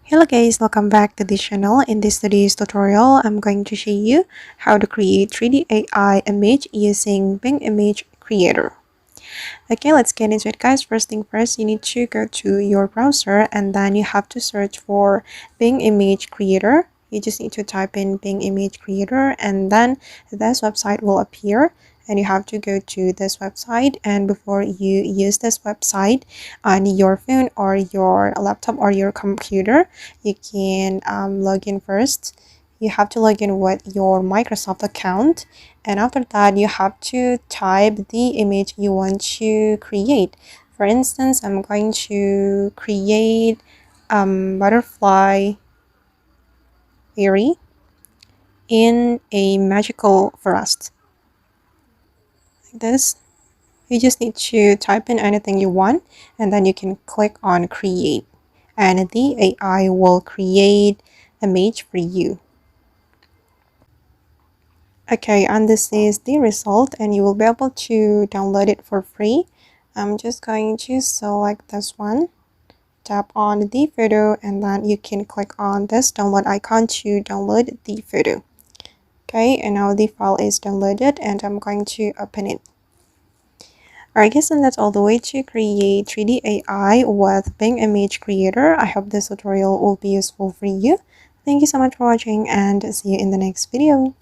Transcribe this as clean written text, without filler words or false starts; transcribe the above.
Hello guys, welcome back to this channel. In this today's tutorial, I'm going to show you how to create 3D AI image using Bing Image Creator. Okay, let's get into it guys. First thing first, you need to go to your browser and then you have to search for Bing Image Creator. You just need to type in Bing Image Creator and then this website will appear. And you have to go to this website, and before you use this website on your phone or your laptop or your computer, you can log in first. You have to log in with your Microsoft account, and after that you have to type the image you want to create. For instance, I'm going to create butterfly fairy in a magical forest like this. You just need to type in anything you want and then you can click on create and the AI will create an image for you. Okay, and this is the result and you will be able to download it for free. I'm just going to select this one, tap on the photo, and then you can click on this download icon to download the photo. Okay, and now the file is downloaded and I'm going to open it. Alright guys, and that's all the way to create 3D AI with Bing Image Creator. I hope this tutorial will be useful for you. Thank you so much for watching and see you in the next video.